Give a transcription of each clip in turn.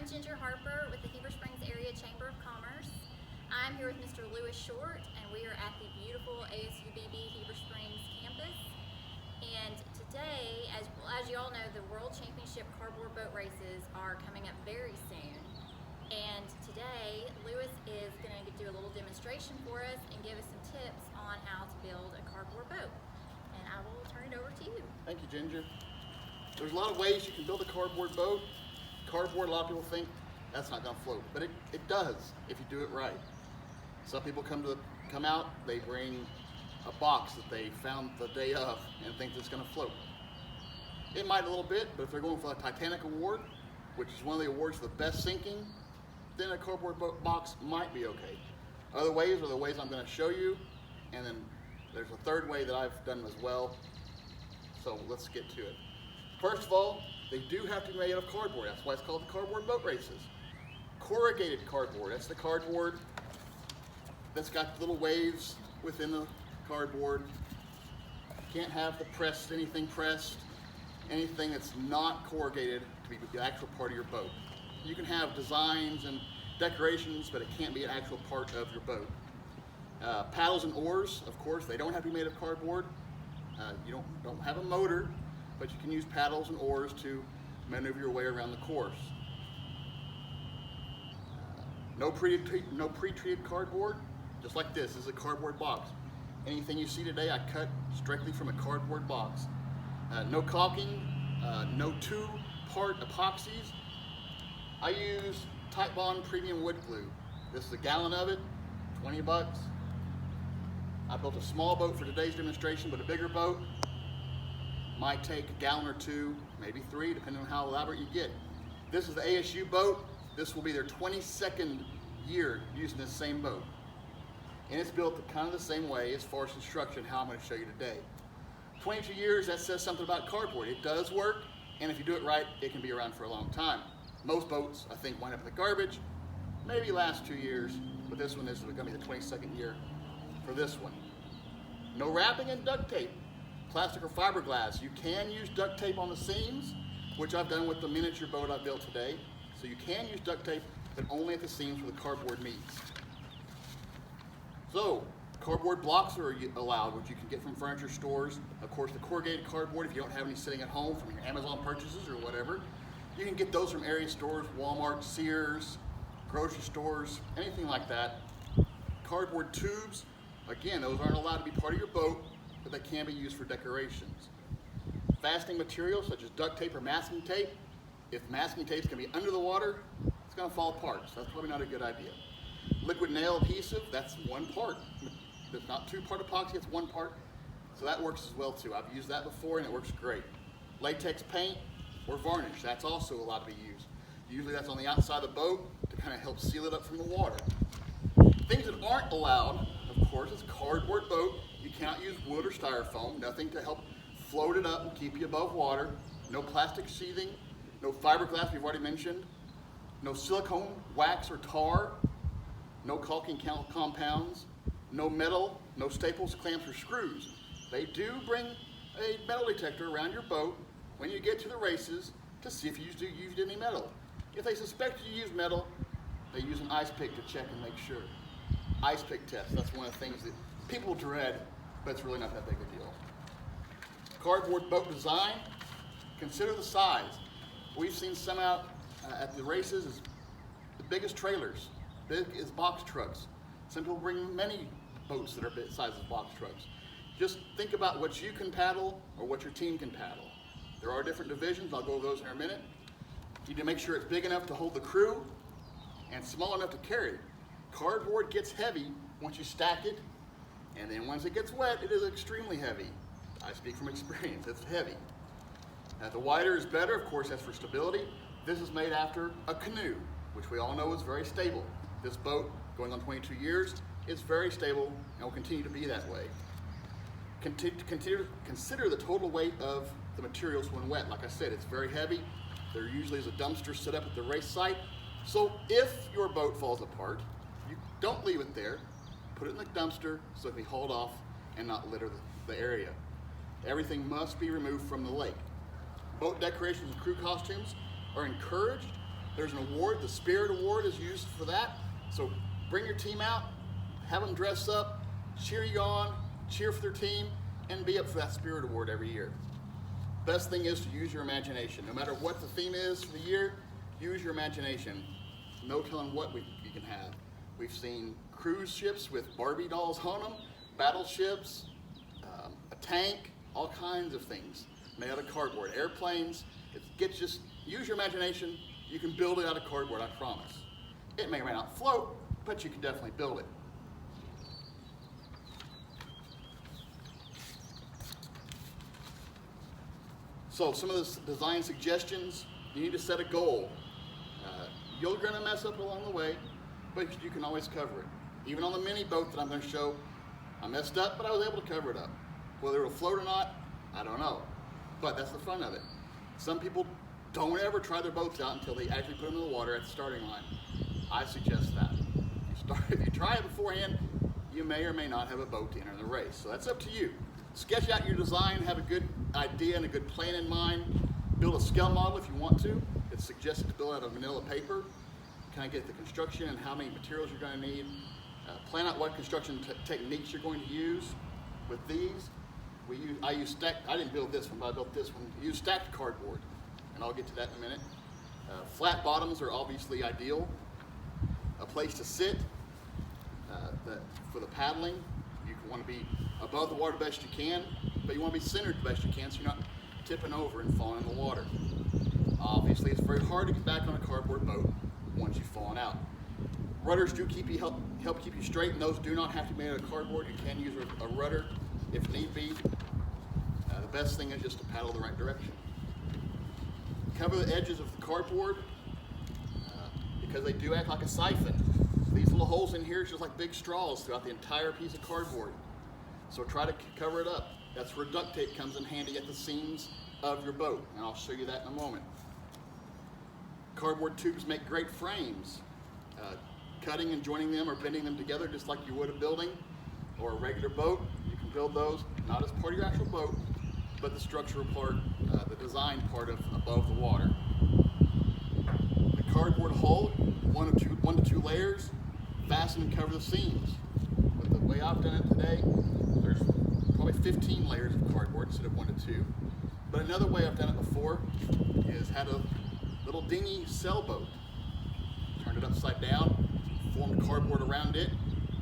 I'm Ginger Harper with the Heber Springs Area Chamber of Commerce. I'm here with Mr. Lewis Short, and we are at the beautiful ASUBB Heber Springs campus. And today, as you all know, the World Championship Cardboard Boat Races are coming up very soon. And today, Lewis is going to do a little demonstration for us and give us some tips on how to build a cardboard boat. And I will turn it over to you. Thank you, Ginger. There's a lot of ways you can build a cardboard boat. Cardboard, a lot of people think that's not going to float, but it does if you do it right. Some people come out, they bring a box that they found the day of and think it's going to float. It might a little bit, but if they're going for a Titanic award, which is one of the awards for the best sinking, then a cardboard boat box might be okay. Other ways are the ways I'm going to show you, and then there's a third way that I've done as well. So let's get to it. First of all, they do have to be made of cardboard. That's why it's called the cardboard boat races. Corrugated cardboard, that's the cardboard that's got little waves within the cardboard. You can't have anything pressed, anything that's not corrugated to be the actual part of your boat. You can have designs and decorations, but it can't be an actual part of your boat. Paddles and oars, of course, they don't have to be made of cardboard. You don't have a motor, but you can use paddles and oars to maneuver your way around the course. No pre-treated cardboard, just like this is a cardboard box. Anything you see today, I cut strictly from a cardboard box. No caulking, no two-part epoxies. I use Titebond Premium Wood Glue. This is a gallon of it, 20 bucks. I built a small boat for today's demonstration, but a bigger boat might take a gallon or two, maybe 3, depending on how elaborate you get. This is the ASU boat. This will be their 22nd year using this same boat. And it's built kind of the same way as far as construction, how I'm going to show you today. 22 years, that says something about cardboard. It does work, and if you do it right, it can be around for a long time. Most boats, I think, wind up in the garbage, maybe last 2 years, but this one is going to be the 22nd year for this one. No wrapping and duct tape. Plastic or fiberglass. You can use duct tape on the seams, which I've done with the miniature boat I built today. So you can use duct tape, but only at the seams where the cardboard meets. So, cardboard blocks are allowed, which you can get from furniture stores. Of course, the corrugated cardboard, if you don't have any sitting at home from your Amazon purchases or whatever, you can get those from area stores, Walmart, Sears, grocery stores, anything like that. Cardboard tubes, again, those aren't allowed to be part of your boat, but they can be used for decorations. Fastening materials such as duct tape or masking tape. If masking tape is going to be under the water, it's going to fall apart, so that's probably not a good idea. Liquid nail adhesive, that's one part. It's not two-part epoxy, it's one part, so that works as well too. I've used that before and it works great. Latex paint or varnish, that's also allowed to be used. Usually that's on the outside of the boat to kind of help seal it up from the water. Things that aren't allowed, of course, is cardboard boat. You cannot use wood or styrofoam, nothing to help float it up and keep you above water. No plastic sheathing, no fiberglass we've already mentioned, no silicone, wax, or tar, no caulking compounds, no metal, no staples, clamps, or screws. They do bring a metal detector around your boat when you get to the races to see if you used any metal. If they suspect you use metal, they use an ice pick to check and make sure. Ice pick test, that's one of the things that people dread, but it's really not that big a deal. Cardboard boat design, consider the size. We've seen some out at the races as the biggest trailers, big as box trucks. Some people bring many boats that are big size as box trucks. Just think about what you can paddle or what your team can paddle. There are different divisions, I'll go over those in a minute. You need to make sure it's big enough to hold the crew and small enough to carry. Cardboard gets heavy once you stack it, and then once it gets wet, it is extremely heavy. I speak from experience, it's heavy. The wider is better, of course, that's for stability. This is made after a canoe, which we all know is very stable. This boat, going on 22 years, is very stable and will continue to be that way. Consider the total weight of the materials when wet. Like I said, it's very heavy. There usually is a dumpster set up at the race site. So if your boat falls apart, you don't leave it there. Put it in the dumpster so it can be hauled off and not litter the area. Everything must be removed from the lake. Boat decorations and crew costumes are encouraged, There's an award, the Spirit Award is used for that. So bring your team out, have them dress up, cheer you on, cheer for their team, and be up for that Spirit Award every year. Best thing is to use your imagination. No matter what the theme is for the year, use your imagination. No telling what you can have. We've seen cruise ships with Barbie dolls on them, battleships, a tank, all kinds of things made out of cardboard. Airplanes. Just use your imagination. You can build it out of cardboard, I promise. It may or may not float, but you can definitely build it. So some of the design suggestions, you need to set a goal. You're going to mess up along the way, but you can always cover it. Even on the mini boat that I'm going to show, I messed up, but I was able to cover it up. Whether it'll float or not, I don't know. But that's the fun of it. Some people don't ever try their boats out until they actually put them in the water at the starting line. I suggest that. If you try it beforehand, you may or may not have a boat to enter the race. So that's up to you. Sketch out your design, have a good idea and a good plan in mind. Build a scale model if you want to. It's suggested to build out of manila paper. Kind of get the construction and how many materials you're going to need. Plan out what construction techniques you're going to use. With these, I use stacked. I didn't build this one, but I built this one. I use stacked cardboard, and I'll get to that in a minute. Flat bottoms are obviously ideal. A place to sit for the paddling. You want to be above the water the best you can, but you want to be centered the best you can so you're not tipping over and falling in the water. Obviously, it's very hard to get back on a cardboard boat once you've fallen out. Rudders do help keep you straight, and those do not have to be made out of cardboard. You can use a rudder if need be. The best thing is just to paddle the right direction. Cover the edges of the cardboard because they do act like a siphon. These little holes in here is just like big straws throughout the entire piece of cardboard. So try to cover it up. That's where duct tape comes in handy at the seams of your boat, and I'll show you that in a moment. Cardboard tubes make great frames. Cutting and joining them or bending them together just like you would a building or a regular boat. You can build those not as part of your actual boat, but the structural part, the design part of above the water. The cardboard hull, one to two layers, fasten and cover the seams. But the way I've done it today, there's probably 15 layers of cardboard instead of 1 to 2. But another way I've done it before is had a little dinghy sailboat. Turned it upside down, formed cardboard around it.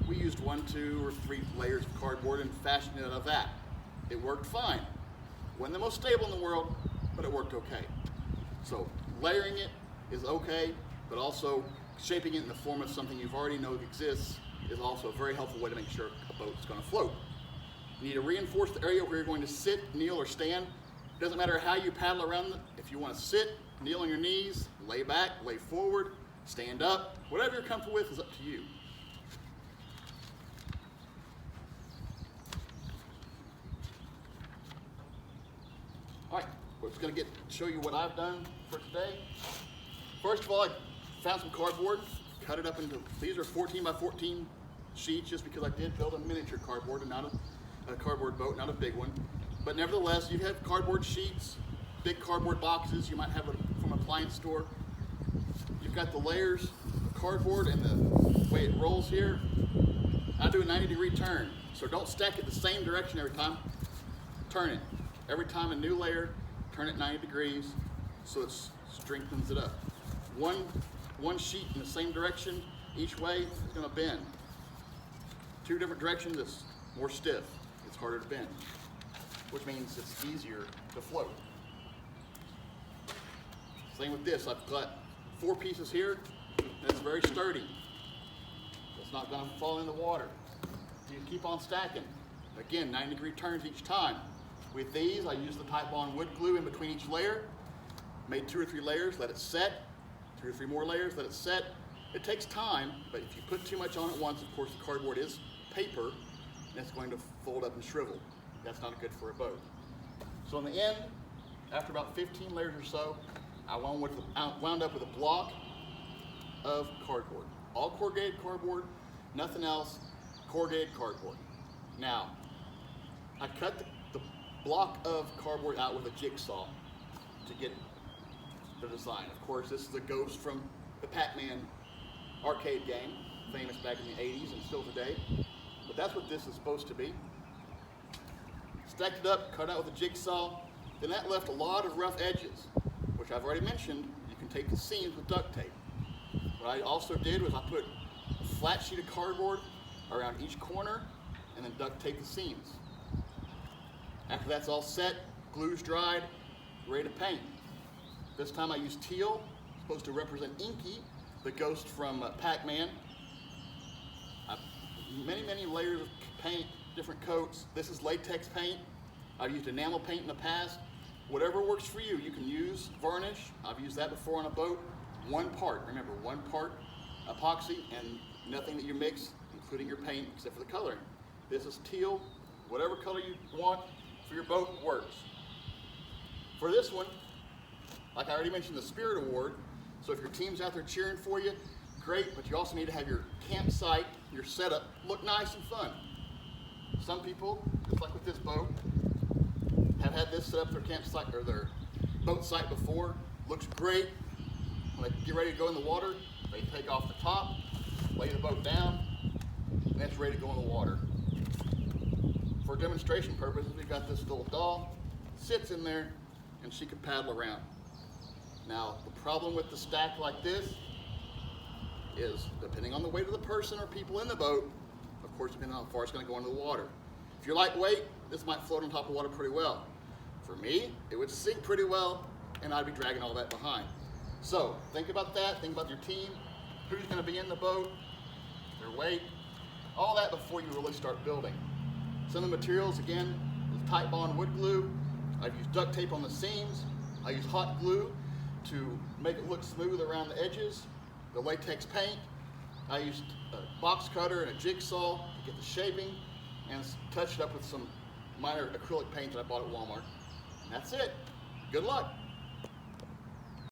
We used 1, 2, or 3 layers of cardboard and fashioned it out of that. It worked fine. Wasn't the most stable in the world, but it worked okay. So layering it is okay, but also shaping it in the form of something you've already know exists is also a very helpful way to make sure a boat is going to float. You need to reinforce the area where you're going to sit, kneel, or stand. It doesn't matter how you paddle around it. If you want to sit, kneel on your knees, lay back, lay forward, stand up, whatever you're comfortable with is up to you. All right, we're just going to show you what I've done for today. First of all, I found some cardboard, cut it up into, these are 14 by 14 sheets just because I did build a miniature cardboard and not a cardboard boat, not a big one. But nevertheless, you have cardboard sheets, big cardboard boxes you might have from an appliance store. You've got the layers of cardboard and the way it rolls here. I do a 90-degree turn, so don't stack it the same direction every time. Turn it. Every time a new layer, turn it 90 degrees so it strengthens it up. One sheet in the same direction each way is going to bend. 2 different directions, it's more stiff. It's harder to bend, which means it's easier to float. Same with this. I've got 4 pieces here, and it's very sturdy. It's not going to fall in the water. You keep on stacking. Again, 90-degree turns each time. With these, I use the Titebond wood glue in between each layer. Made 2 or 3 layers, let it set. 2 or 3 more layers, let it set. It takes time, but if you put too much on at once, of course the cardboard is paper, and it's going to fold up and shrivel. That's not good for a boat. So in the end, after about 15 layers or so, I wound up with a block of cardboard. All corrugated cardboard, nothing else, corrugated cardboard. Now, I cut the block of cardboard out with a jigsaw to get the design. Of course, this is a ghost from the Pac-Man arcade game, famous back in the 80s and still today. But that's what this is supposed to be. Stacked it up, cut out with a jigsaw, then that left a lot of rough edges, which I've already mentioned. You can take the seams with duct tape. What I also did was I put a flat sheet of cardboard around each corner and then duct tape the seams. After that's all set, glue's dried, ready to paint. This time I used teal, supposed to represent Inky, the ghost from Pac-Man. Many layers of paint, different coats. This is latex paint. I've used enamel paint in the past. Whatever works for you, you can use varnish. I've used that before on a boat. One part, remember, one part epoxy and nothing that you mix, including your paint, except for the coloring. This is teal. Whatever color you want for your boat works. For this one, like I already mentioned, the Spirit Award. So if your team's out there cheering for you, great, but you also need to have your campsite, your setup, look nice and fun. Some people, just like with this boat, have had this set up their campsite or their boat site before. Looks great. When they get ready to go in the water, they take off the top, lay the boat down, and it's ready to go in the water. For demonstration purposes, we've got this little doll, sits in there, and she can paddle around. Now, the problem with the stack like this is, depending on the weight of the person or people in the boat, of course, depending on how far it's going to go into the water. If you're lightweight, this might float on top of water pretty well. For me, it would sink pretty well, and I'd be dragging all that behind. So, think about that, think about your team, who's going to be in the boat, their weight, all that before you really start building. Some of the materials, again, is Titebond wood glue. I've used duct tape on the seams. I use hot glue to make it look smooth around the edges. The latex paint. I used a box cutter and a jigsaw to get the shaping and touched it up with some minor acrylic paint that I bought at Walmart. And that's it. Good luck.